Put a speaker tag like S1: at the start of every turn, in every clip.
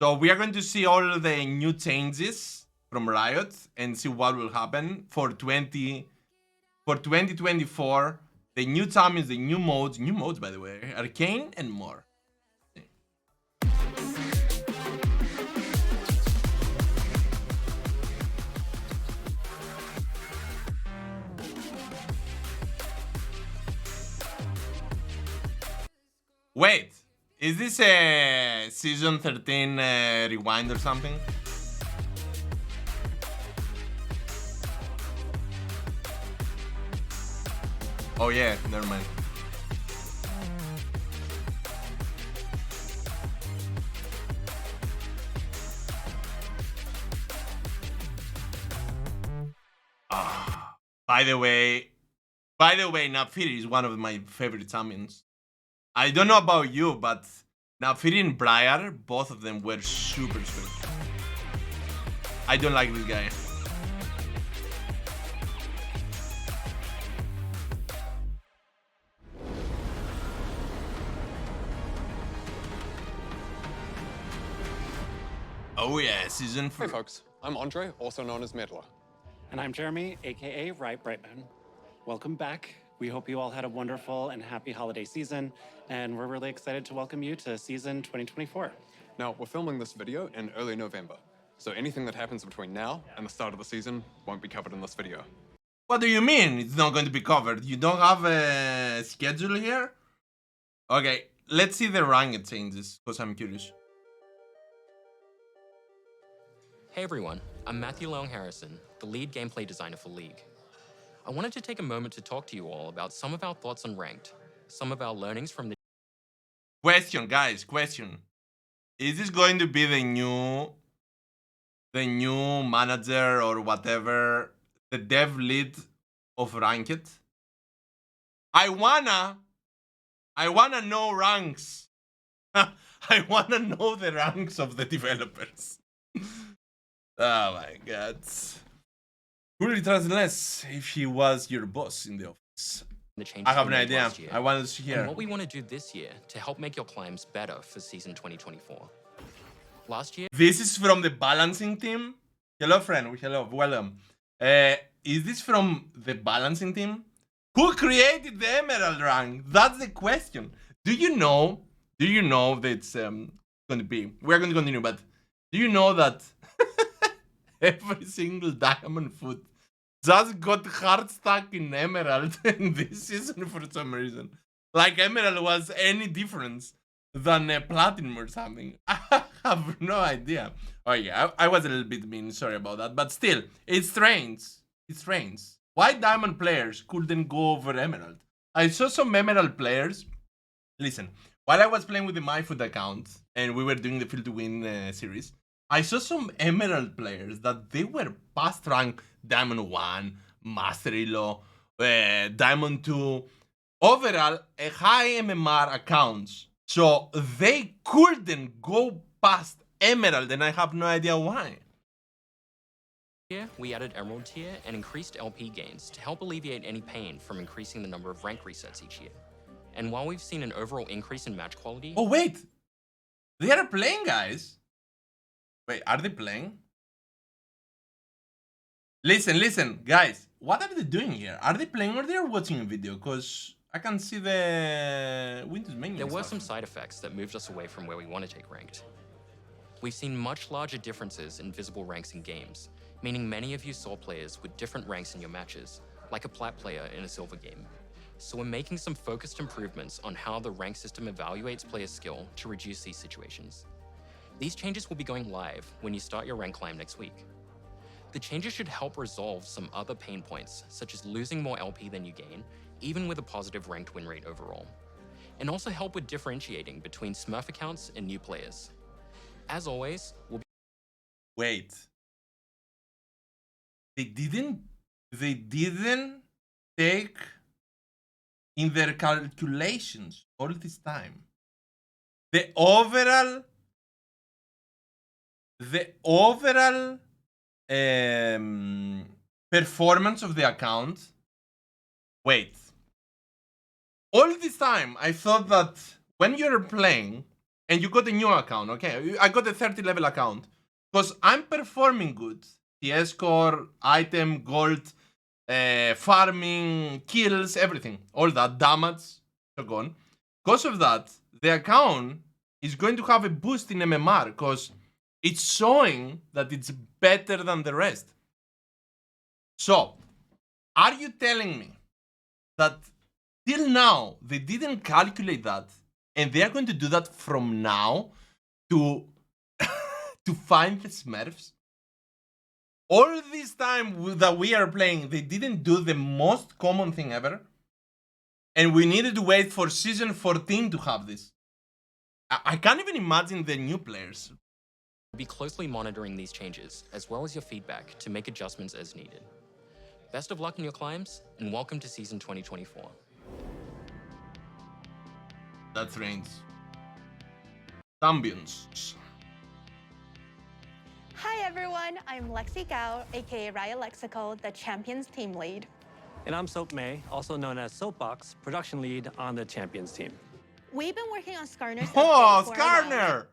S1: So we are going to see all the new changes from Riot and see what will happen for 2024. The new champions, the new modes by the way, Arcane and more. Wait, is this a season 13 rewind or something? Oh yeah, never mind. By the way, Nafiri is one of my favorite champions. I don't know about you, but Nafiri and Briar, both of them were super good. I don't like this guy. Oh yeah, season 4.
S2: Hey folks, I'm Andre, also known as Meddler.
S3: And I'm Jeremy, aka Right Brightman. Welcome back. We hope you all had a wonderful and happy holiday season, and we're really excited to welcome you to season 2024.
S2: Now, we're filming this video in early November, so anything that happens between now and the start of the season won't be covered in this video.
S1: What do you mean it's not going to be covered? You don't have a schedule here? Okay, let's see the ranked changes, because I'm curious.
S4: Hey everyone, I'm Matthew Long Harrison, the lead gameplay designer for League. I wanted to take a moment to talk to you all about some of our thoughts on Ranked, some of our learnings from the...
S1: Question, guys, question. Is this going to be the new manager or whatever, the dev lead of Ranked? I wanna know ranks. I wanna know the ranks of the developers. Oh my god. Who really trust less if he was your boss in the office? I have no idea. I wanted to hear.
S4: And what we want to do this year to help make your climbs better for season 2024. Last year...
S1: This is from the balancing team? Hello, friend. Hello. Welcome. Is this from the balancing team? Who created the Emerald rank? That's the question. Do you know that it's going to be... We're going to continue, but do you know that every single diamond foot just got hard stuck in Emerald in this season for some reason? Like Emerald was any difference than a Platinum or something. I have no idea. Oh yeah, I was a little bit mean, sorry about that. But still, it's strange. It's strange. Why Diamond players couldn't go over Emerald? I saw some Emerald players. Listen, while I was playing with the MyFoot account and we were doing the Field to Win series, I saw some Emerald players that they were past rank Diamond 1, Mastery Law, Diamond 2, overall a high MMR accounts. So they couldn't go past Emerald and I have no idea why.
S4: Here, we added Emerald tier and increased LP gains to help alleviate any pain from increasing the number of rank resets each year. And while we've seen an overall increase in match quality...
S1: Oh wait! They are playing, guys! Wait, are they playing? Listen, guys. What are they doing here? Are they playing or they're watching a video? Because I can see the Windows menu.
S4: There were some side effects that moved us away from where we want to take Ranked. We've seen much larger differences in visible ranks in games, meaning many of you saw players with different ranks in your matches, like a Plat player in a Silver game. So we're making some focused improvements on how the rank system evaluates players' skill to reduce these situations. These changes will be going live when you start your rank climb next week. The changes should help resolve some other pain points, such as losing more LP than you gain, even with a positive ranked win rate overall, and also help with differentiating between Smurf accounts and new players. As always, we'll be...
S1: Wait. They didn't take in their calculations all this time the overall performance of the account. Wait. All this time, I thought that when you're playing and you got a new account, okay? I got a 30 level account. Because I'm performing good. TS score, item, gold, farming, kills, everything. All that, damage, so gone. Because of that, the account is going to have a boost in MMR because it's showing that it's better than the rest. So, are you telling me that till now they didn't calculate that and they are going to do that from now to to find the Smurfs? All this time that we are playing, they didn't do the most common thing ever. And we needed to wait for season 14 to have this. I can't even imagine the new players.
S4: We'll be closely monitoring these changes, as well as your feedback, to make adjustments as needed. Best of luck in your climbs, and welcome to season 2024.
S1: That's Reigns. Champions.
S5: Hi everyone, I'm Lexi Gao, aka Raya Lexico, the Champions team lead.
S6: And I'm Soap May, also known as Soapbox, production lead on the Champions team.
S5: We've been working on Skarner's
S1: Oh,
S5: update for a while.
S1: Skarner!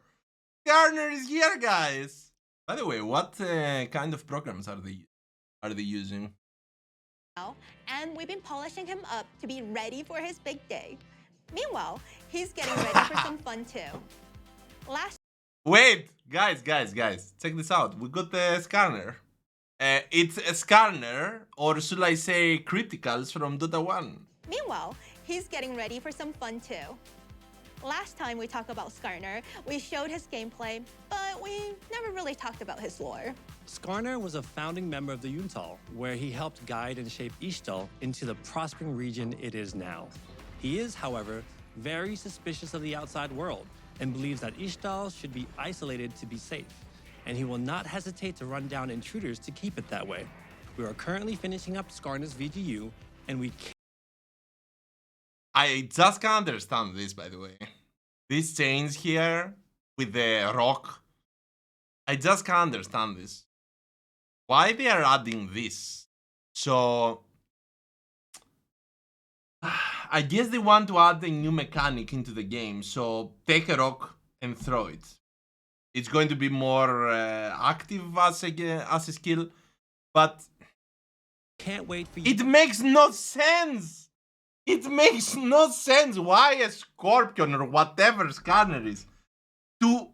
S1: Skarner is here, guys! By the way, what kind of programs are they using?
S5: And we've been polishing him up to be ready for his big day. Meanwhile, he's getting ready for some fun too.
S1: Wait, guys, check this out. We got the Skarner. It's a Skarner, or should I say criticals from Dota 1.
S5: Meanwhile, he's getting ready for some fun too. Last time we talked about Skarner, we showed his gameplay, but we never really talked about his lore.
S6: Skarner was a founding member of the Yuntal, where he helped guide and shape Ishtal into the prospering region it is now. He is, however, very suspicious of the outside world and believes that Ishtal should be isolated to be safe, and he will not hesitate to run down intruders to keep it that way. We are currently finishing up Skarner's VGU, and we can't.
S1: I just can't understand this, by the way. This change here with the rock. I just can't understand this. Why they are adding this? So I guess they want to add a new mechanic into the game. So take a rock and throw it. It's going to be more active as a skill, but
S6: Can't wait for you.
S1: it makes no sense. It makes no sense why a Scorpion or whatever Skarner is to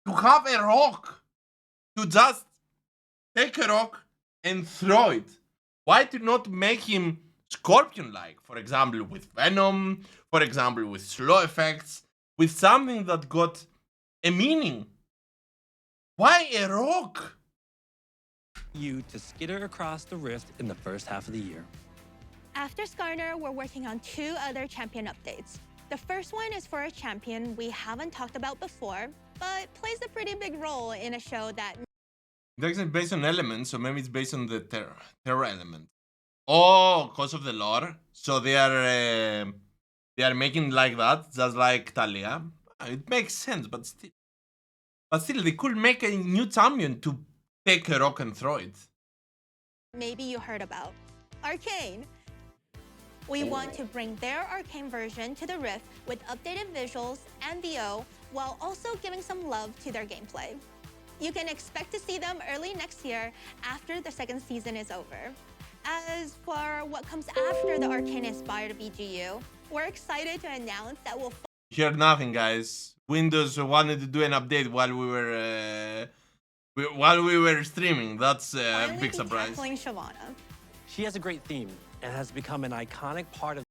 S1: have a rock, to just take a rock and throw it. Why to not make him Scorpion-like? For example, with Venom, for example, with slow effects, with something that got a meaning. Why a rock?
S6: You to skitter across the rift in the first half of the year.
S5: After Skarner, we're working on 2 other champion updates. The first one is for a champion we haven't talked about before, but plays a pretty big role in a show that...
S1: It's actually based on elements, so maybe it's based on the terror element. Oh, because of the lore. So they are making like that, just like Talia. It makes sense, but still, they could make a new champion to take a rock and throw it.
S5: maybe you heard about. Arcane. We want to bring their Arcane version to the Rift with updated visuals and VO, while also giving some love to their gameplay. You can expect to see them early next year after the second season is over. As for what comes after the Arcane-inspired VGU, we're excited to announce that we'll...
S1: You heard nothing, guys. Windows wanted to do an update while we were streaming. That's a big surprise.
S5: tackling Shyvana.
S6: She has a great theme and has become an iconic part of...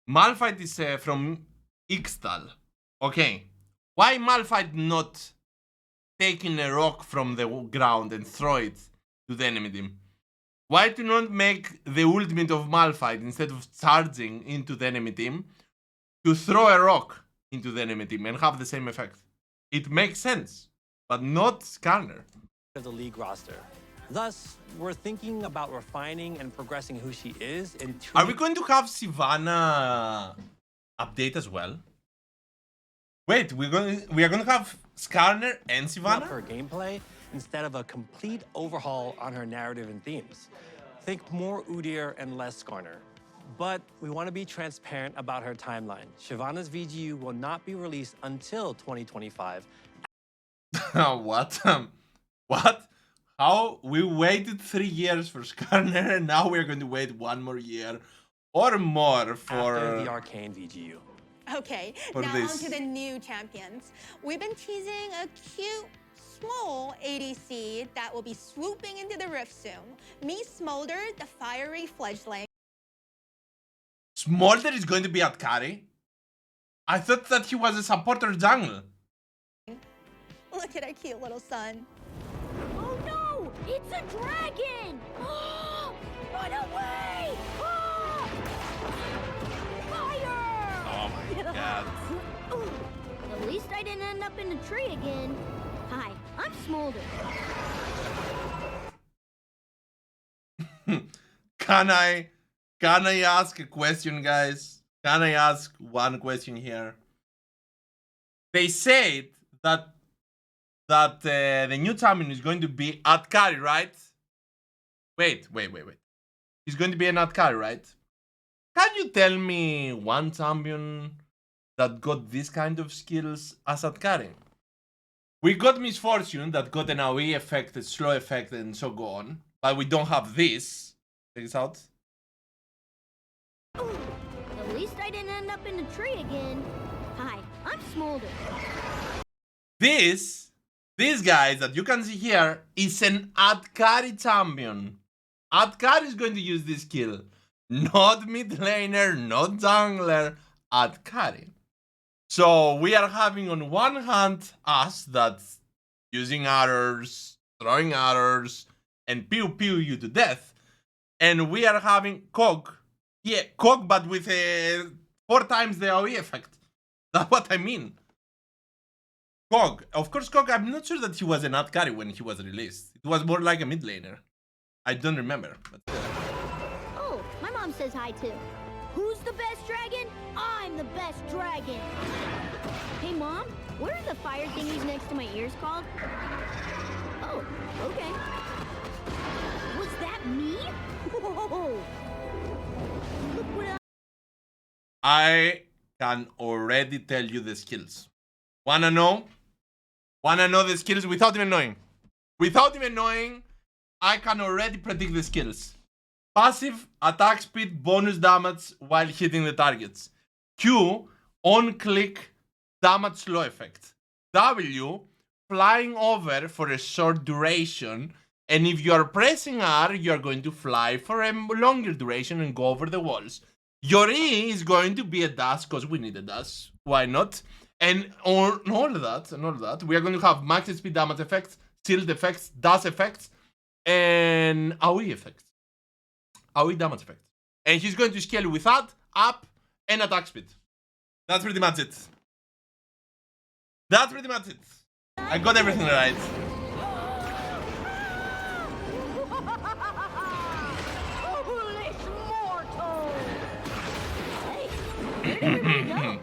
S1: Malphite is from Ixtal. Okay. Why Malphite not taking a rock from the ground and throw it to the enemy team? Why to not make the ultimate of Malphite, instead of charging into the enemy team, to throw a rock into the enemy team and have the same effect? It makes sense, but not Skarner.
S6: the league roster. Thus, we're thinking about refining and progressing who she is in two...
S1: Are we going to have Shyvana update as well? Wait, we are going to have Skarner and Shyvana?
S6: her gameplay instead of a complete overhaul on her narrative and themes. Think more Udyr and less Skarner. but we want to be transparent about her timeline. Shyvana's VGU will not be released until 2025.
S1: What? What? How? We waited 3 years for Skarner, and now we're going to wait 1 more year or more for
S6: After the Arcane VGU.
S5: Okay,
S1: For
S5: now
S1: this.
S5: on to the new champions. We've been teasing a cute, small ADC that will be swooping into the Rift soon. Meet Smolder, the fiery fledgling.
S1: Smolder is going to be at carry? I thought that he was a supporter jungle.
S5: Look at our cute little son.
S7: Oh no! It's a dragon! Run away! Ah! Fire!
S1: Oh my god.
S7: At least I didn't end up in a tree again. Hi, I'm Smolder.
S1: Can I ask a question, guys? Can I ask one question here? They said that the new champion is going to be at carry, right? Wait. He's going to be an at carry, right? Can you tell me one champion that got this kind of skills as at carry? We got Misfortune that got an AoE effect, a slow effect, and so on. But we don't have this. Check this out.
S7: At least I didn't end up in a tree again. Hi, I'm Smolder.
S1: This guys that you can see here is an ad carry champion. Ad carry is going to use this skill. Not mid laner, not jungler, ad carry. So we are having on one hand us that's using arrows, throwing arrows, and pew pew you to death. And we are having Cog. Yeah, Cog, but with 4 times the AoE effect. That's what I mean. Cog. Of course, Cog, I'm not sure that he was an ad carry when he was released. It was more like a mid laner. I don't remember. But,
S7: Oh, my mom says hi too. Who's the best dragon? I'm the best dragon. Hey, Mom, what are the fire thingies next to my ears called? Oh, okay. Was that me? Whoa! Look what
S1: I can already tell you the skills. Wanna know? Wanna know the skills without even knowing? Without even knowing, I can already predict the skills. Passive, attack speed, bonus damage while hitting the targets. Q, on-click, damage slow effect. W, flying over for a short duration. And if you are pressing R, you are going to fly for a longer duration and go over the walls. Your E is going to be a dash, because we need a dash. Why not? And all that, we are going to have max speed damage effects, shield effects, dash effects, and AoE effects. AoE damage effects. And he's going to scale with that, up, and attack speed. That's pretty much it. That's pretty much it. I got everything right.
S7: foolish mortal! Hey, where did everybody go?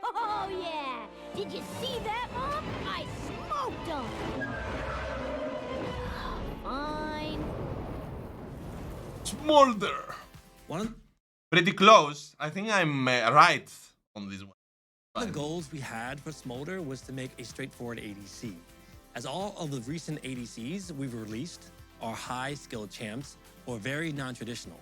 S7: Oh yeah! Did you see that, Mom? I smoked them! Fine.
S1: Smolder.
S6: One
S1: Pretty close. I think I'm right on this one.
S6: of the goals we had for Smolder was to make a straightforward ADC. As all of the recent ADCs we've released are high skilled champs or very non-traditional.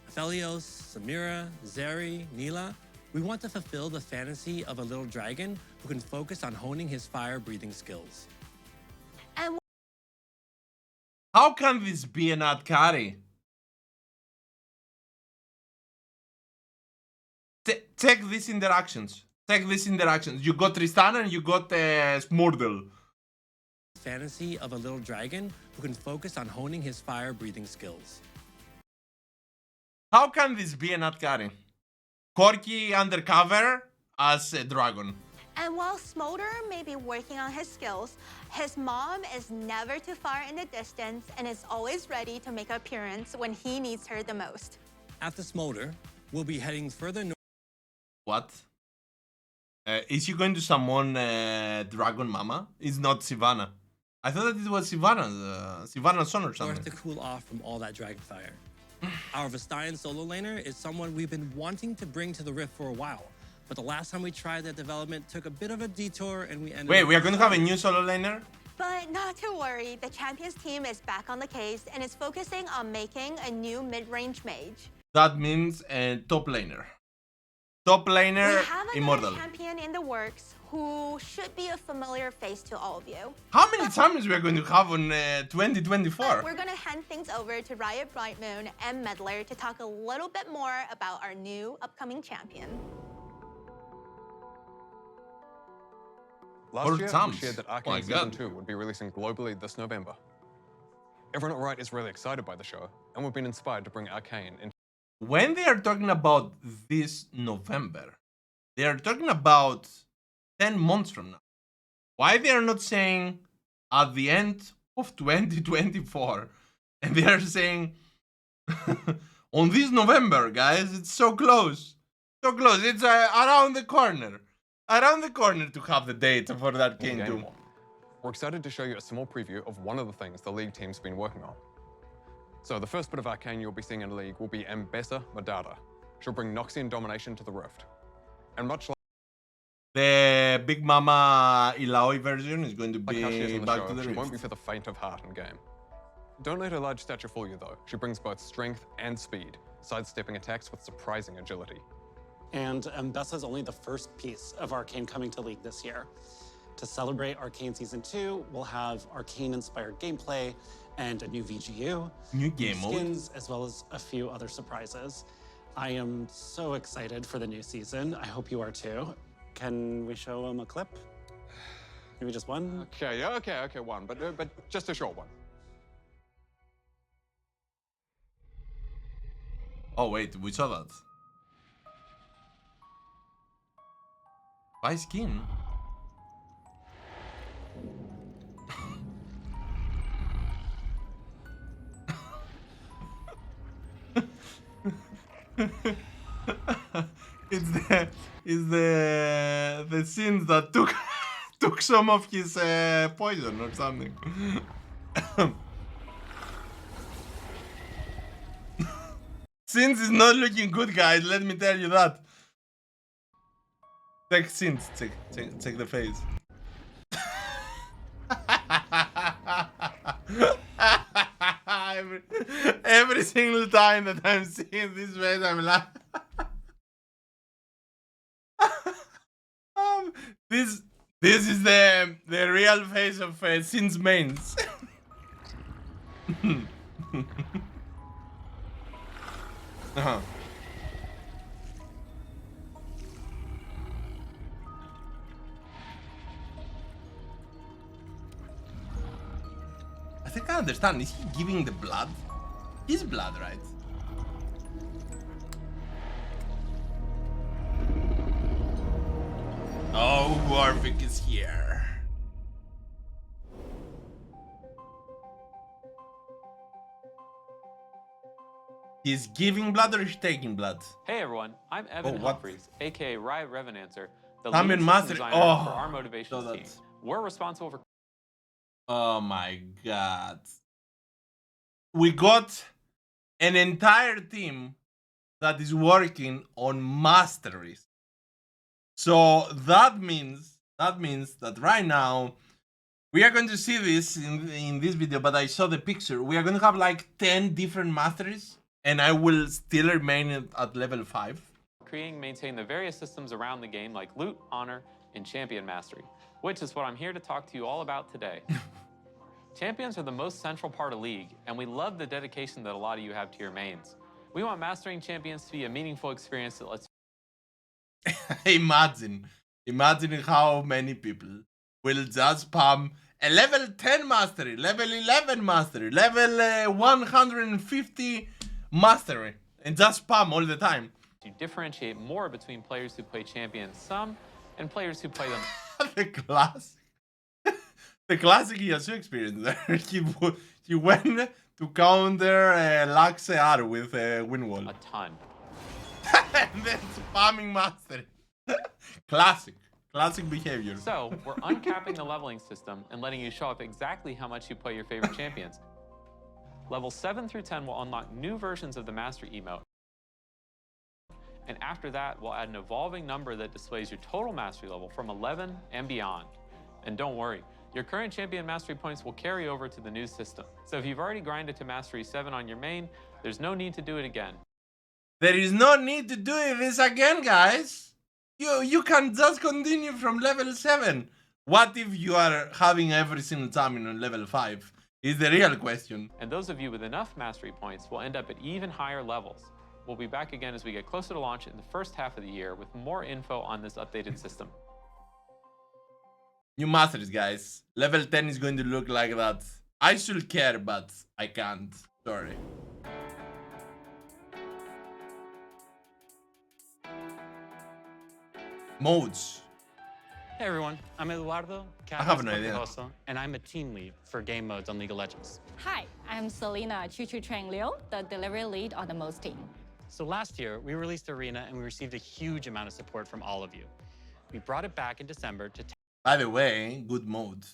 S6: Aphelios, Samira, Zeri, Neela. We want to fulfill the fantasy of a little dragon who can focus on honing his fire-breathing skills.
S5: And
S1: How can this be an ad carry? Check these interactions. Check these interactions. You got Tristana and you got Smordle.
S6: Fantasy of a little dragon who can focus on honing his fire-breathing skills.
S1: How can this be an ad carry? Corki undercover as a dragon.
S5: And while Smolder may be working on his skills, his mom is never too far in the distance and is always ready to make an appearance when he needs her the most.
S6: After Smolder, we'll be heading further north.
S1: What? Is he going to summon Dragon Mama? It's not Sivana. I thought that it was Sivana's son or something.
S6: To cool off from all that dragon fire. Our Vestayan solo laner is someone we've been wanting to bring to the Rift for a while, but the last time we tried that development took a bit of a detour and we ended
S1: Wait,
S6: up
S1: we are going to have a new solo laner?
S5: But not to worry, the Champions team is back on the case and is focusing on making a new mid-range mage.
S1: That means a top laner. Top laner,
S5: We have another
S1: Immortal.
S5: champion in the works who should be a familiar face to all of you.
S1: How many times we are going to have on 2024?
S5: We're gonna hand things over to Riot Brightmoon and Meddler to talk a little bit more about our new upcoming champion.
S2: Last year,
S1: Thumbs.
S2: we shared that
S1: My
S2: Arcane
S1: God.
S2: Season 2 would be releasing globally this November. Everyone at Riot is really excited by the show, and we've been inspired to bring Arcane into
S1: When they are talking about this November, they are talking about 10 months from now. Why they are not saying at the end of 2024? And they are saying on this November, guys, it's so close. So close. It's around the corner. Around the corner to have the date for that
S2: the
S1: game
S2: game.
S1: too.
S2: We're excited to show you a small preview of one of the things the League team's been working on. So the first bit of Arcane you'll be seeing in League will be Ambessa Madara. She'll bring Noxian domination to the Rift. And much like
S1: The Big Mama Ilaoi version is going to
S2: how she is
S1: be
S2: in the
S1: back
S2: show,
S1: to the
S2: she won't be
S1: Rift.
S2: for the faint of heart in game. Don't let her large stature fool you though. She brings both strength and speed, sidestepping attacks with surprising agility.
S3: And Ambessa is only the first piece of Arcane coming to League this year. To celebrate Arcane Season 2, we'll have Arcane-inspired gameplay and a new VGU,
S1: New game mode.
S3: skins, as well as a few other surprises. I am so excited for the new season. I hope you are too. Can we show them a clip? Maybe just one?
S2: Okay, one, but just a short one.
S1: Oh wait, we saw that. Buy skin. it's the sins that took took some of his poison or something. Sins is not looking good, guys. Let me tell you that. Check Sins. Check the face. every single time that I'm seeing this face, I'm like, this is the real face of Sins mains. Uh-huh. I think I understand. Is he giving the blood? His blood, right? Oh, Warwick is here. He's giving blood or he's taking blood?
S8: Hey everyone, I'm Evan
S1: what?
S8: Humphreys, aka Riot Revenancer, the
S1: I'm
S8: lead
S1: in
S8: system
S1: Mastery.
S8: designer
S1: Oh,
S8: for our motivations
S1: so
S8: team.
S1: that's-
S8: We're responsible for
S1: Oh my god. We got an entire team that is working on Masteries. So that means that right now we are going to see this in this video, but I saw the picture. We are going to have like 10 different Masteries and I will still remain at level 5.
S8: creating and maintain the various systems around the game like loot, honor, and champion mastery, which is what I'm here to talk to you all about today. Champions are the most central part of League, and we love the dedication that a lot of you have to your mains. We want mastering champions to be a meaningful experience that lets
S1: Imagine how many people will just spam a level 10 mastery, level 11 mastery, level 150 mastery, and just spam all the time.
S8: you differentiate more between players who play champions some and players who play them
S1: the classic Yasuo experience there. He went to counter Lux AR with Windwall.
S8: a ton.
S1: And then spamming mastery. Classic behavior.
S8: So, we're uncapping the leveling system and letting you show up exactly how much you play your favorite champions. Levels 7 through 10 will unlock new versions of the Mastery emote. And after that, we'll add an evolving number that displays your total Mastery level from 11 and beyond. And don't worry, your current Champion Mastery points will carry over to the new system. So if you've already grinded to Mastery 7 on your main, there's no need to do it again.
S1: There is no need to do this again, guys. You can just continue from level 7. What if you are having every single time on level 5? Is the real question.
S8: And those of you with enough Mastery points will end up at even higher levels. We'll be back again as we get closer to launch in the first half of the year with more info on this updated system.
S1: New Masteries, guys. Level 10 is going to look like that. I should care, but I can't. Sorry. Modes.
S3: Hey everyone, I'm Eduardo,
S1: I have no idea.
S3: and I'm a team lead for game modes on League of Legends.
S9: Hi, I'm Selena Choo Chang Liu, the delivery lead on the Modes team.
S3: So last year, we released Arena and we received a huge amount of support from all of you. We brought it back in December to
S1: By the way, good mode.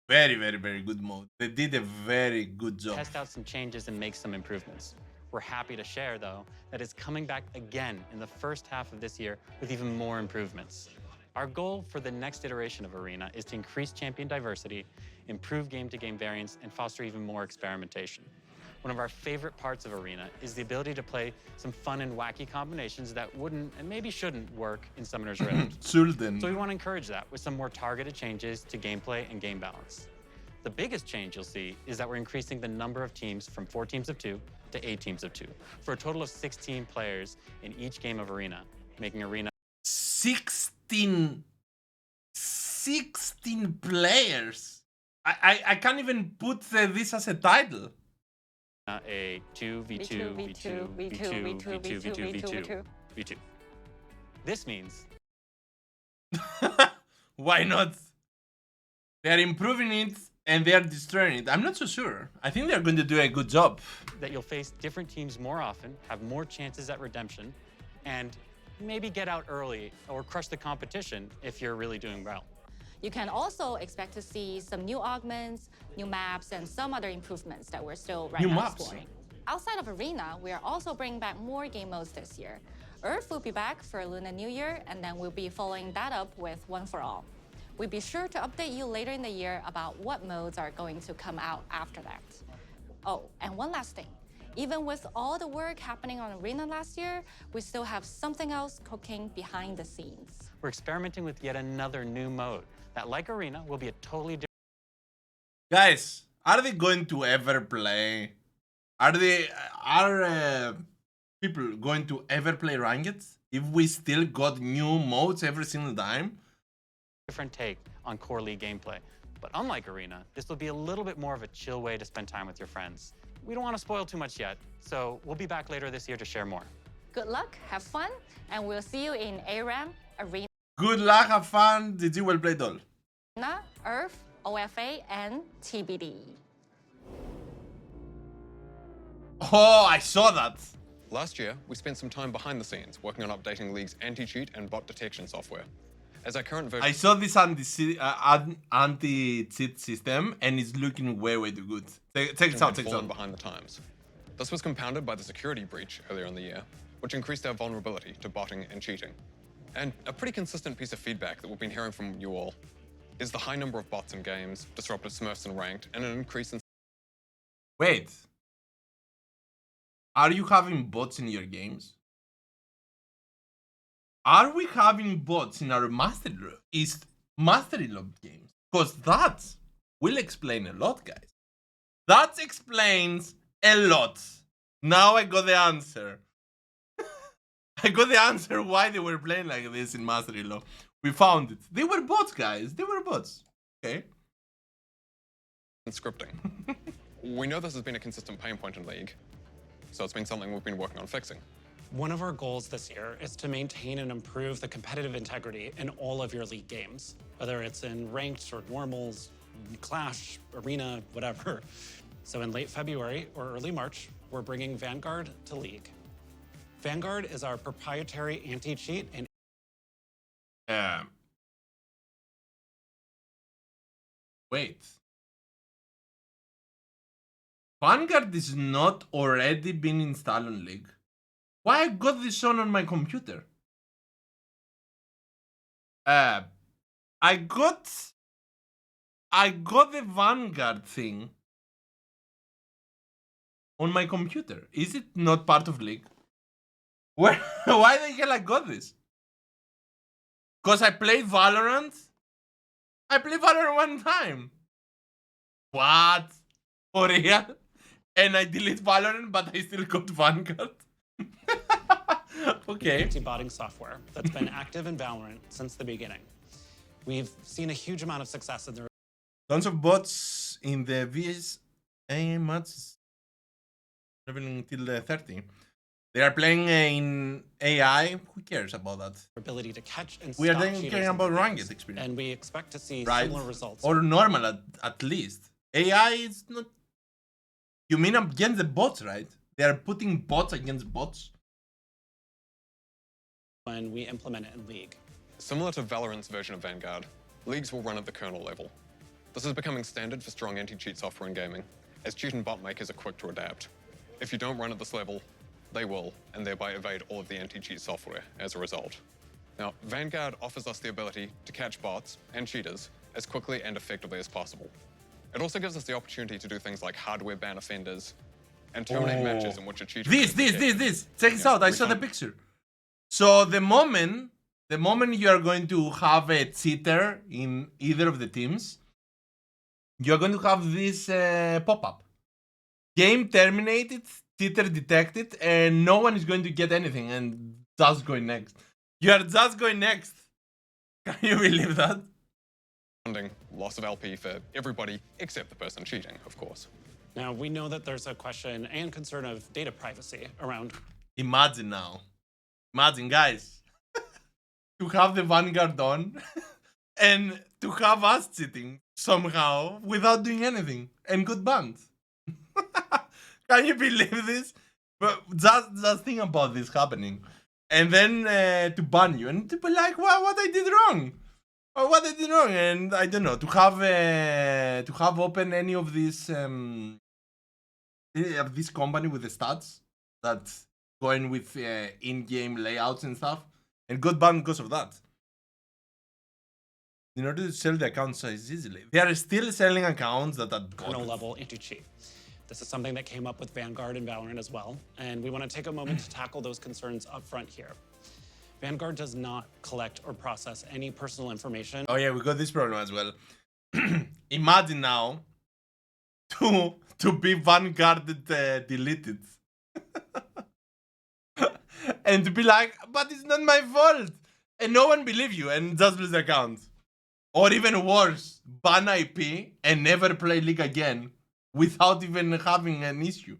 S1: Very, very, very good mode. They did a very good job.
S3: test out some changes and make some improvements. We're happy to share, though, that it's coming back again in the first half of this year with even more improvements. Our goal for the next iteration of Arena is to increase champion diversity, improve game-to-game variance, and foster even more experimentation. One of our favorite parts of Arena is the ability to play some fun and wacky combinations that wouldn't and maybe shouldn't work in Summoner's Rift.
S1: Sultan.
S3: So we want to encourage that with some more targeted changes to gameplay and game balance. The biggest change you'll see is that we're increasing the number of teams from 4 teams of 2 to 8 teams of 2, for a total of 16 players in each game of Arena, making Arena
S1: 16 players. I can't even put this as a title.
S3: a 2v2, v2, v2, v2, v2, v2, v2. This means
S1: Why not? They're improving it and they're destroying it. I'm not so sure. I think they're going to do a good job.
S3: that you'll face different teams more often, have more chances at redemption, and maybe get out early or crush the competition if you're really doing well.
S9: You can also expect to see some new augments, new maps, and some other improvements that we're still
S1: New
S9: now
S1: maps?
S9: exploring. Outside of Arena, we are also bringing back more game modes this year. Earth will be back for Lunar New Year, and then we'll be following that up with One for All. We'll be sure to update you later in the year about what modes are going to come out after that. Oh, and one last thing. Even with all the work happening on Arena last year, we still have something else cooking behind the scenes.
S3: We're experimenting with yet another new mode that, like Arena, will be a totally different.
S1: Guys, are they going to ever play? Are people going to ever play Ranked if we still got new modes every single time?
S3: Different take on core league gameplay. But unlike Arena, this will be a little bit more of a chill way to spend time with your friends. We don't want to spoil too much yet, so we'll be back later this year to share more.
S9: Good luck, have fun, and we'll see you in ARAM, Arena,
S1: Good luck, have fun. Did you well played all?
S9: Earth, OFA, and TBD.
S1: Oh, I saw that.
S2: Last year, we spent some time behind the scenes working on updating League's anti-cheat and bot detection software. As our current version
S1: I saw this anti-cheat system and it's looking way, way too good. Take it out, take it
S2: fallen
S1: out.
S2: behind the times. This was compounded by the security breach earlier in the year, which increased our vulnerability to botting and cheating. And a pretty consistent piece of feedback that we've been hearing from you all is the high number of bots in games, disrupted smurfs in ranked, and an increase in
S1: Wait. Are you having bots in your games? Are we having bots in our Mastery Log games? Because that will explain a lot, guys. That explains a lot. Now I got the answer. I got the answer why they were playing like this in Mastery Log. We found it. They were bots, guys. They were bots. Okay.
S2: scripting. We know this has been a consistent pain point in League, so it's been something we've been working on fixing.
S3: One of our goals this year is to maintain and improve the competitive integrity in all of your League games, whether it's in ranked or normals, Clash, Arena, whatever. So in late February or early March, we're bringing Vanguard to League. Vanguard is our proprietary anti-cheat and
S1: Wait. Vanguard is not already been installed on League. Why I got this on my computer? I got the Vanguard thing on my computer. Is it not part of League? Why the hell I got this? Because I played Valorant? I played Valorant one time. What? For real? And I delete Valorant, but I still got Vanguard? Okay.
S10: Anti-botting software that's been active in Valorant since the beginning. We've seen a huge amount of success in the
S1: Tons of bots in the VSA matches traveling till the 30. They are playing in AI. Who cares about that?
S10: ability to catch and
S1: We are
S10: stop
S1: then
S10: cheaters
S1: caring
S10: in
S1: about
S10: games.
S1: ranked experience.
S10: And we expect to see
S1: Right?
S10: similar results.
S1: Or normal at least. AI is not. You mean against the bots, right? They are putting bots against bots.
S10: When we implement it in League.
S2: Similar to Valorant's version of Vanguard, leagues will run at the kernel level. This is becoming standard for strong anti-cheat software in gaming, as cheat and bot makers are quick to adapt. If you don't run at this level, they will, and thereby evade all of the anti-cheat software as a result. Now, Vanguard offers us the ability to catch bots and cheaters as quickly and effectively as possible. It also gives us the opportunity to do things like hardware ban offenders and terminate matches in which a cheater...
S1: This. Check this out. I saw the picture. So the moment you are going to have a cheater in either of the teams, you are going to have this pop-up. Game terminated, cheater detected, and no one is going to get anything and just going next. You are just going next. Can you believe that?
S2: Loss of LP for everybody except the person cheating, of course.
S10: Now, we know that there's a question and concern of data privacy around.
S1: Imagine now. Imagine, guys. To have the Vanguard on and to have us cheating somehow without doing anything and good bans. Can you believe this? But just think about this happening. And then to ban you and to be like, what I did wrong? Or what I did wrong? And I don't know, to have open any of this this company with the stats that's going with in-game layouts and stuff, and got banned because of that. In order to sell the account size easily, they are still selling accounts that are
S10: Kernel level anti-cheat. This is something that came up with Vanguard and Valorant as well, and we want to take a moment to tackle those concerns up front here. Vanguard does not collect or process any personal information.
S1: Oh yeah, we got this problem as well. Imagine now to be Vanguarded deleted. And to be like, but it's not my fault. And no one believe you and just lose the account. Or even worse, ban IP and never play League again without even having an issue.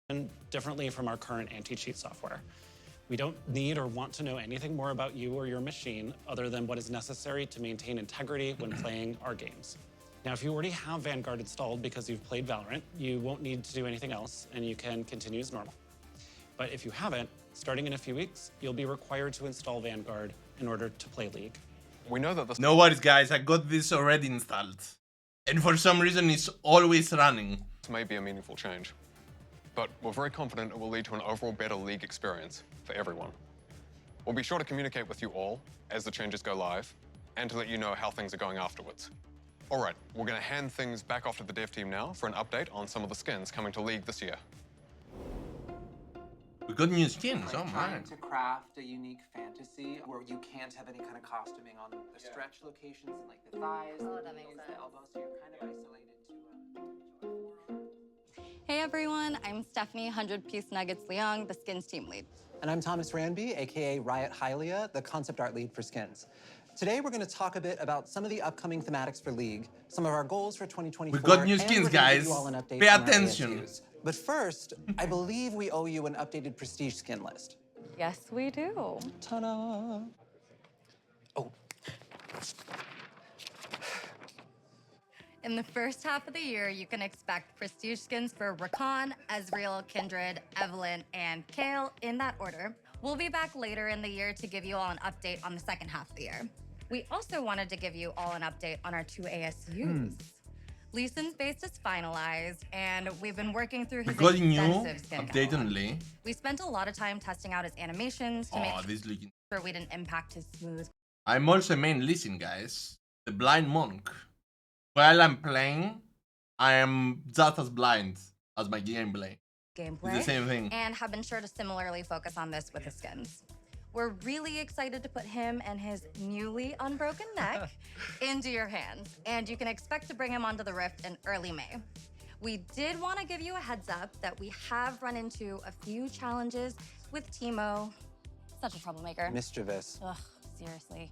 S10: And differently from our current anti-cheat software. We don't need or want to know anything more about you or your machine other than what is necessary to maintain integrity when playing our games. Now, if you already have Vanguard installed because you've played Valorant, you won't need to do anything else and you can continue as normal. But if you haven't, starting in a few weeks, you'll be required to install Vanguard in order to play League.
S2: We know that this...
S1: No worries, guys. I got this already installed. And for some reason, it's always running.
S2: This may be a meaningful change, but we're very confident it will lead to an overall better League experience for everyone. We'll be sure to communicate with you all as the changes go live and to let you know how things are going afterwards. All right, we're going to hand things back off to the dev team now for an update on some of the skins coming to League this year.
S1: We got new skins, oh my.
S11: Trying to craft a unique fantasy where you can't have any kind of costuming on the stretch locations and like the thighs, the knees, the elbows, so you're kind of isolated to
S9: Hey everyone, I'm Stephanie 100-Piece Nuggets Leong, the Skins team lead.
S11: And I'm Thomas Ranby, aka Riot Hylia, the concept art lead for Skins. Today we're going to talk a bit about some of the upcoming thematics for League, some of our goals for 2024.
S1: We got new
S11: and
S1: skins,
S11: we're gonna give
S1: guys.
S11: you all an update
S1: Pay
S11: on our
S1: attention.
S11: ASUs. But first, I believe we owe you an updated prestige skin list.
S9: Yes, we do.
S11: Ta-da! Oh.
S9: In the first half of the year, you can expect prestige skins for Rakan, Ezreal, Kindred, Evelynn, and Kayle in that order. We'll be back later in the year to give you all an update on the second half of the year. We also wanted to give you all an update on our 2 ASUs.
S12: Lee Sin's base is finalized, and we've been working through
S1: We
S12: his
S1: got a new
S12: extensive skin
S1: update
S12: catalog.
S1: on Lee.
S12: We spent a lot of time testing out his animations to
S1: Oh,
S12: make
S1: this looking.
S12: sure we didn't impact his smooth
S1: I'm also main Lee Sin, guys. The blind monk. While I'm playing, I am just as blind as my gameplay.
S12: gameplay.
S1: It's the same thing.
S12: And have been sure to similarly focus on this with his skins. We're really excited to put him and his newly unbroken neck into your hands, and you can expect to bring him onto the Rift in early May. We did want to give you a heads up that we have run into a few challenges with Teemo. Such a troublemaker.
S11: Mischievous.
S12: Ugh, seriously.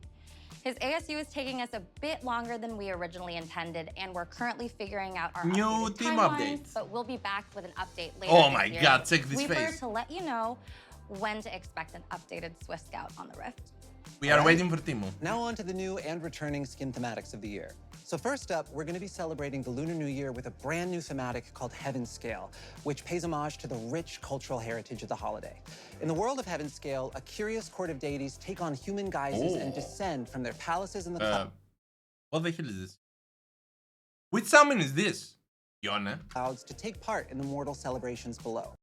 S12: His ASU is taking us a bit longer than we originally intended, and we're currently figuring out our
S1: New
S12: updated
S1: team
S12: timelines,
S1: update.
S12: but we'll be back with an update later
S1: Oh
S12: this
S1: my
S12: year.
S1: god, check this
S12: We prefer
S1: face.
S12: to let you know when to expect an updated Swift Scout on the Rift.
S1: We are waiting for Teemo.
S11: Now on to the new and returning skin thematics of the year. So first up, we're going to be celebrating the Lunar New Year with a brand new thematic called Heaven Scale, which pays homage to the rich cultural heritage of the holiday. In the world of Heaven Scale, a curious court of deities take on human guises and descend from their palaces in the
S1: What the hell is this? Which summon is this? Yone?
S11: clouds to take part in the mortal celebrations below.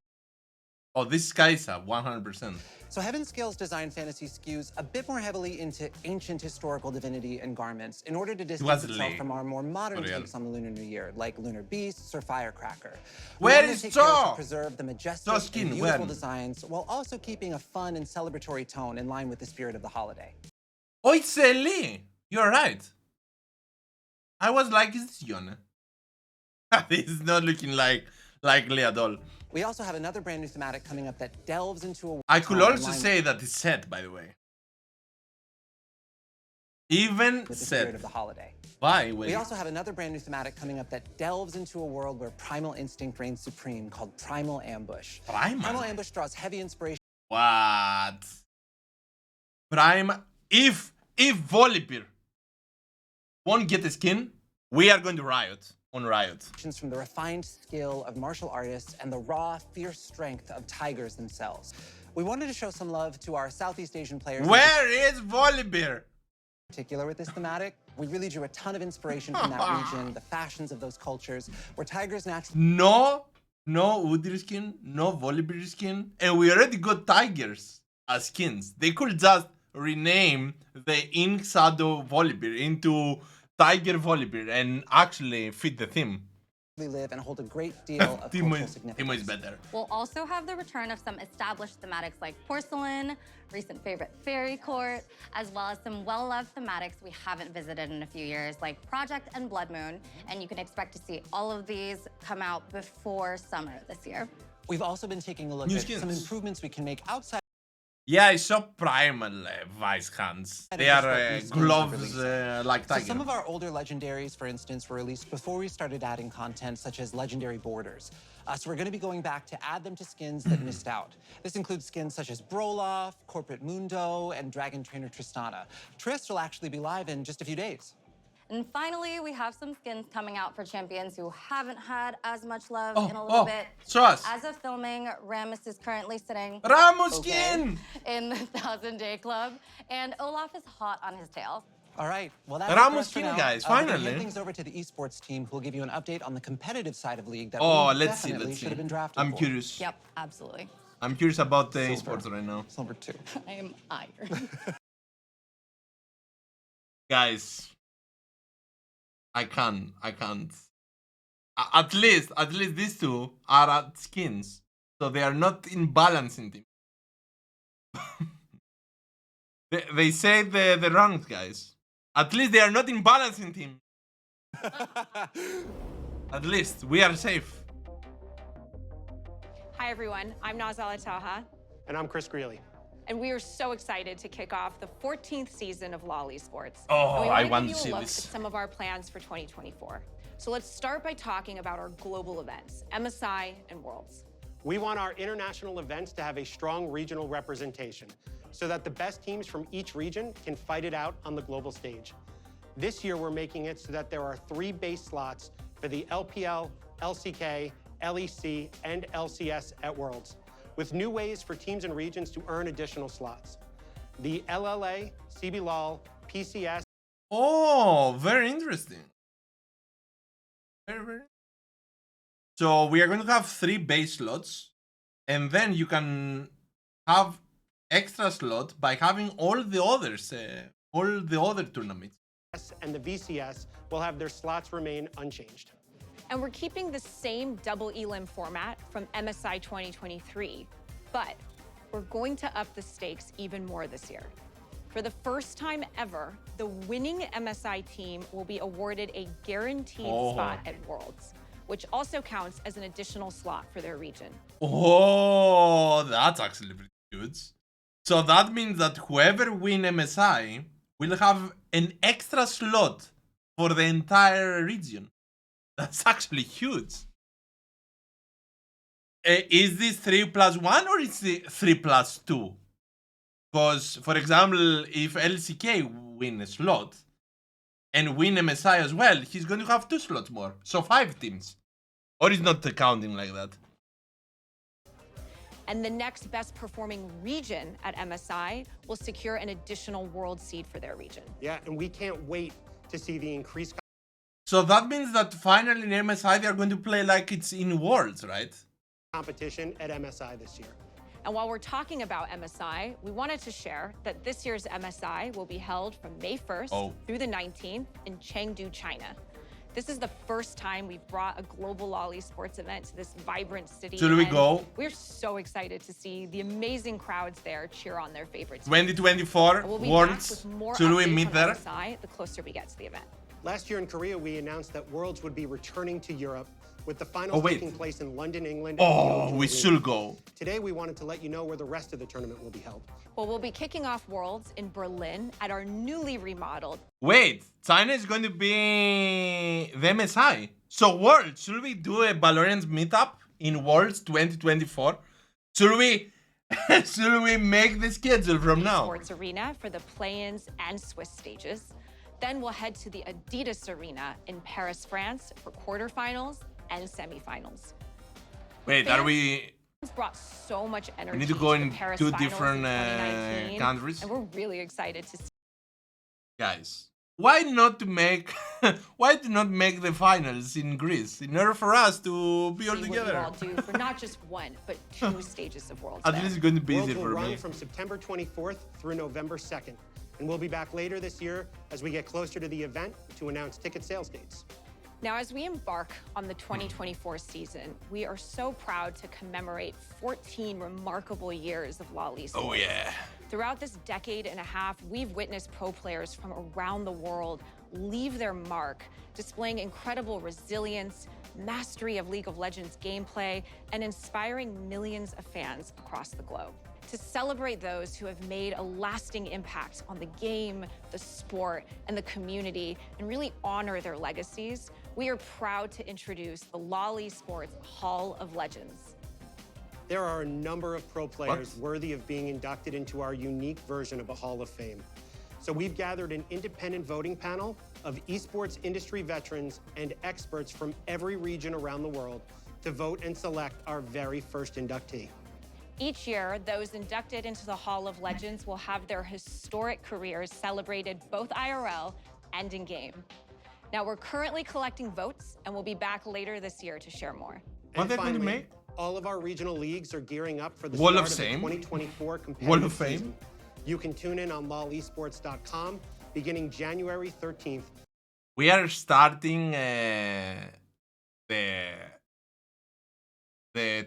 S1: Oh, this is Kaisa, 100%.
S11: So Heaven Scale's design fantasy skews a bit more heavily into ancient historical divinity and garments in order to distance itself
S1: late.
S11: from our more modern
S1: Real.
S11: takes on the Lunar New Year, like lunar beasts or firecracker.
S1: Where
S11: We wanna
S1: is
S11: take care
S1: Cho?
S11: to preserve the majestic
S1: Cho skin,
S11: and beautiful
S1: when?
S11: designs while also keeping a fun and celebratory tone in line with the spirit of the holiday.
S1: Oh, it's Lee. You're right. I was like, is this Yone? This is not looking like Lee at all.
S11: We also have another brand new thematic coming up that delves into a
S1: I could
S11: tone in
S1: also
S11: line
S1: say that it's set, by the way. Even
S11: with the spirit
S1: set.
S11: of the holiday.
S1: Why?
S11: We
S1: Wait.
S11: also have another brand new thematic coming up that delves into a world where primal instinct reigns supreme called Primal Ambush. Primal Ambush draws heavy inspiration
S1: What? Prime. If Volibear won't get the skin, we are going to riot on Riot.
S11: from the refined skill of martial artists and the raw, fierce strength of tigers themselves. We wanted to show some love to our Southeast Asian players.
S1: Where is Volibear?
S11: In particular with this thematic, we really drew a ton of inspiration from that region, the fashions of those cultures, where tigers naturally
S1: No Udyr skin, no Volibear skin, and we already got tigers as skins. They could just rename the Ink Shadow Volibear into Tiger Volibear and actually fit the theme.
S11: live and hold a great deal of cultural significance.
S1: Teemo is better.
S12: We'll also have the return of some established thematics like porcelain, recent favorite fairy court, as well as some well-loved thematics we haven't visited in a few years, like Project and Blood Moon. And you can expect to see all of these come out before summer this year.
S11: We've also been taking a look
S1: New
S11: at
S1: skins.
S11: some improvements we can make outside.
S1: Yeah, I saw Primal Vice hands. They are gloves like
S11: So
S1: tiger.
S11: some of our older legendaries, for instance, were released before we started adding content such as legendary borders. So we're going to be going back to add them to skins that missed out. This includes skins such as Broloff, Corporate Mundo, and Dragon Trainer Tristana. Trist will actually be live in just a few days.
S12: And finally, we have some skins coming out for champions who haven't had as much love in a little bit.
S1: Show us.
S12: As of filming, Rammus is currently sitting
S1: Ramos skin!
S12: in the 1000-day club, and Olaf is hot on his tail.
S11: All right, well, that's
S1: Ramos
S11: it for us for
S1: skin,
S11: now.
S1: guys,
S11: We're gonna
S1: finally.
S11: hand things over to the esports team, who will give you an update on the competitive side of League that
S1: Oh,
S11: we
S1: let's see,
S11: definitely
S1: let's
S11: should have
S1: see.
S11: been drafted
S1: I'm
S11: for.
S1: curious.
S12: Yep, absolutely.
S1: I'm curious about the
S11: Silver.
S1: esports right now.
S11: Silver 2.
S12: I am iron.
S1: Guys, I can't. At least these two are at skins, so they are not in balancing team. they say the wrongs, guys. At least they are not in balancing team. At least we are safe.
S13: Hi, everyone. I'm Nazala Taha,
S14: And I'm Chris Greeley.
S13: and we are so excited to kick off the 14th season of LoL Esports.
S1: Oh,
S13: and we
S1: I
S13: wanna
S1: want
S13: give
S1: to
S13: you
S1: see
S13: a look
S1: this.
S13: at some of our plans for 2024. So let's start by talking about our global events, MSI and Worlds.
S14: We want our international events to have a strong regional representation so that the best teams from each region can fight it out on the global stage. This year, we're making it so that there are 3 base slots for the LPL, LCK, LEC, and LCS at Worlds, with new ways for teams and regions to earn additional slots. The LLA, CBLOL, PCS,
S1: Oh, very interesting. So we are going to have 3 base slots, and then you can have extra slot by having all the others, all the other tournaments.
S14: And the VCS will have their slots remain unchanged.
S13: And we're keeping the same double elim format from MSI 2023, but we're going to up the stakes even more this year. For the first time ever, the winning MSI team will be awarded a guaranteed spot at Worlds, which also counts as an additional slot for their region.
S1: Oh, that's actually pretty good. So that means that whoever wins MSI will have an extra slot for the entire region. That's actually huge. Is this 3+1 or is it 3+2? Because, for example, if LCK win a slot and win MSI as well, he's going to have 2 slots more. So 5 teams. Or is not counting like that?
S13: And the next best performing region at MSI will secure an additional world seed for their region.
S14: Yeah, and we can't wait to see the increased.
S1: So that means that finally in MSI they are going to play like it's in Worlds, right?
S14: Competition at MSI this year.
S13: And while we're talking about MSI, we wanted to share that this year's MSI will be held from May 1st through the 19th in Chengdu, China. This is the first time we've brought a global LoL esports event to this vibrant city.
S1: Should we go?
S13: We're so excited to see the amazing crowds there cheer on their favorites.
S1: 2024
S13: we'll be
S1: Worlds.
S13: back with more
S1: Should we
S13: updates
S1: meet
S13: on
S1: there?
S13: MSI the closer we get to the event.
S14: Last year in Korea, we announced that Worlds would be returning to Europe, with the finals taking place in London, England. And
S1: we should go.
S14: Today, we wanted to let you know where the rest of the tournament will be held.
S13: Well, we'll be kicking off Worlds in Berlin at our newly remodeled.
S1: Wait, China is going to be the MSI. So Worlds, should we do a BaLoRians meetup in Worlds 2024? Should we make the schedule from now?
S13: Sports Arena for the play-ins and Swiss stages. Then we'll head to the Adidas Arena in Paris, France for quarterfinals and semifinals.
S1: Wait, are we...
S13: Brought so much energy.
S1: We need to go in
S13: Paris
S1: 2
S13: finals
S1: different
S13: in 2019,
S1: countries.
S13: and we're really excited to see.
S1: Guys, why not to make the finals in Greece in order for us to be all
S13: what
S1: together?
S13: you all do for not just 1 but 2 stages of Worlds.
S1: At least it's going to be
S14: Worlds
S1: easier
S14: will
S1: for
S14: run
S1: me.
S14: from September 24th through November 2nd. And we'll be back later this year as we get closer to the event to announce ticket sales dates.
S13: Now, as we embark on the 2024 season, we are so proud to commemorate 14 remarkable years of LoL esports.
S1: Oh, yeah.
S13: Throughout this decade and a half, we've witnessed pro players from around the world leave their mark, displaying incredible resilience, mastery of League of Legends gameplay, and inspiring millions of fans across the globe. To celebrate those who have made a lasting impact on the game, the sport, and the community, and really honor their legacies, we are proud to introduce the LoL Esports Hall of Legends.
S14: There are a number of pro players worthy of being inducted into our unique version of a Hall of Fame. So we've gathered an independent voting panel of esports industry veterans and experts from every region around the world to vote and select our very first inductee.
S13: Each year, those inducted into the Hall of Legends will have their historic careers celebrated both IRL and in-game. Now, we're currently collecting votes, and we'll be back later this year to share more.
S14: And finally, all of our regional leagues are gearing up for the
S1: Wall
S14: start
S1: of
S14: of the
S1: Fame.
S14: 2024 competitive
S1: Wall of Fame.
S14: season. You can tune in on lolesports.com beginning January 13th.
S1: We are starting the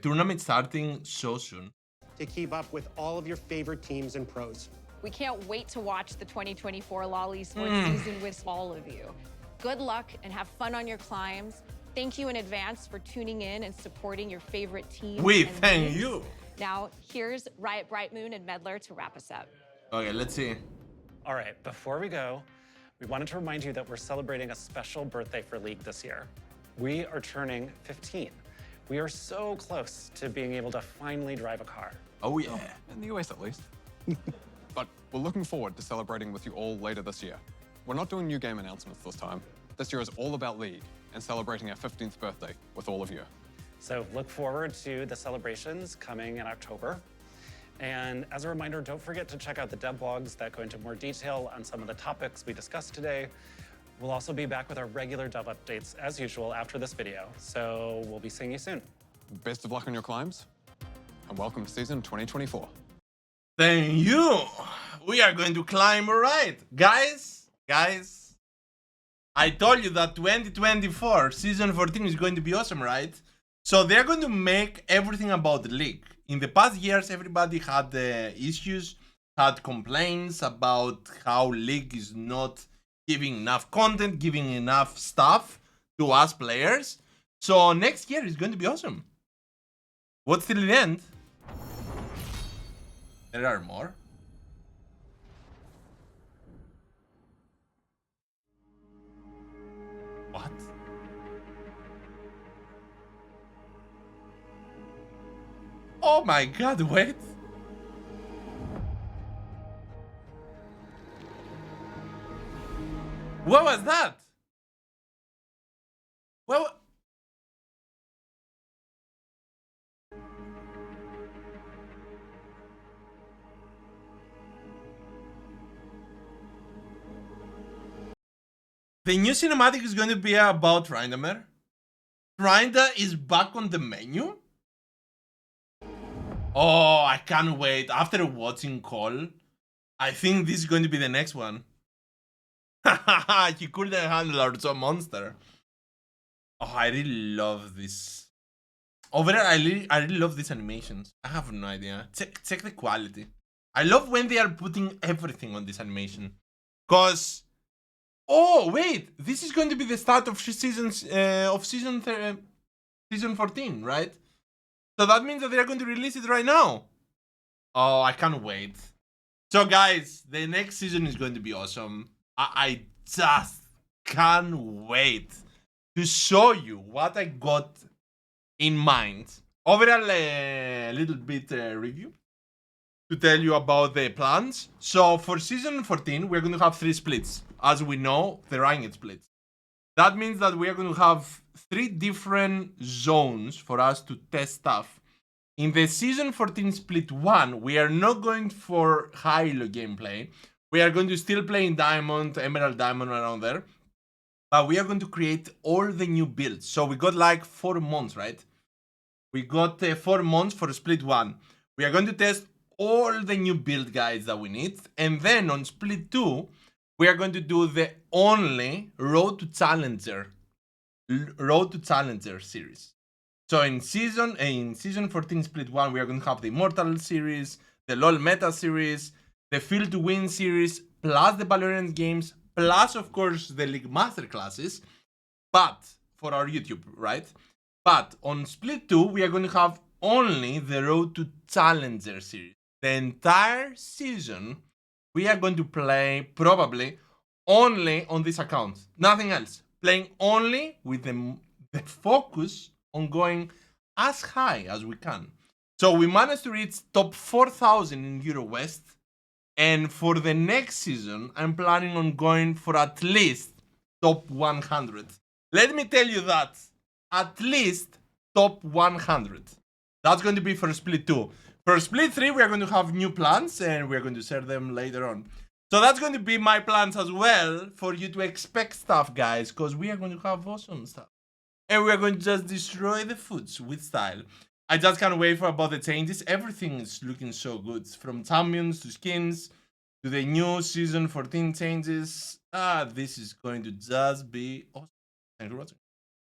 S1: tournament starting so soon.
S14: To keep up with all of your favorite teams and pros.
S13: We can't wait to watch the 2024 LoL Esports season with all of you. Good luck and have fun on your climbs. Thank you in advance for tuning in and supporting your favorite team.
S1: We thank you.
S13: Now, here's Riot Brightmoon and Medler to wrap us up.
S1: Okay, let's see.
S10: All right, before we go, we wanted to remind you that we're celebrating a special birthday for League this year. We are turning 15. We are so close to being able to finally drive a car.
S1: Oh, yeah.
S2: In the US, at least. But we're looking forward to celebrating with you all later this year. We're not doing new game announcements this time. This year is all about League and celebrating our 15th birthday with all of you.
S10: So look forward to the celebrations coming in October. And as a reminder, don't forget to check out the dev blogs that go into more detail on some of the topics we discussed today. We'll also be back with our regular dev updates as usual after this video, so we'll be seeing you soon.
S2: Best of luck on your climbs, and welcome to season 2024.
S1: Thank you. We are going to climb, right? Guys, I told you that 2024 season 14 is going to be awesome, right? So they're going to make everything about the league. In the past years, everybody had issues, had complaints about how league is not giving enough content, giving enough stuff to us players. So next year is going to be awesome. What's till the end? There are more. What? Oh my god, wait. What was that? What? The new cinematic is going to be about Tryndamere. Trynda is back on the menu? Oh, I can't wait. After watching Call, I think this is going to be the next one. He couldn't handle our monster. Oh, I really love this. Overall, I really love these animations. I have no idea. Check the quality. I love when they are putting everything on this animation. Cause, oh wait, this is going to be the start of season 14, right? So that means that they are going to release it right now. Oh, I can't wait. So guys, the next season is going to be awesome. I just can't wait to show you what I got in mind. Overall, a little bit review to tell you about the plans. So for season 14, we're going to have 3 splits. As we know, the ranked splits. That means that we are going to have 3 different zones for us to test stuff. In the season 14 split 1, we are not going for high-elo gameplay. We are going to still play in Diamond, Emerald Diamond around there. But we are going to create all the new builds. So we got like 4 months, right? We got 4 months for split 1. We are going to test all the new build guides that we need. And then on split 2, we are going to do the only Road to Challenger series. So in season 14 split 1, we are going to have the Immortal series, the LoL Meta series, the Field to Win series, plus the BaLoRians games, plus of course the League Masterclasses, but for our YouTube, right? But on split 2, we are going to have only the Road to Challenger series. The entire season, we are going to play probably only on this account, nothing else. Playing only with the focus on going as high as we can. So we managed to reach top 4,000 in Euro West. And for the next season, I'm planning on going for at least top 100. Let me tell you that. At least top 100. That's going to be for split 2. For split 3, we are going to have new plans and we're going to share them later on. So that's going to be my plans as well for you to expect stuff, guys, because we are going to have awesome stuff. And we're going to just destroy the foods with style. I just can't wait for about the changes. Everything is looking so good. From champions to skins to the new season 14 changes. This is going to just be awesome. Thank you for watching.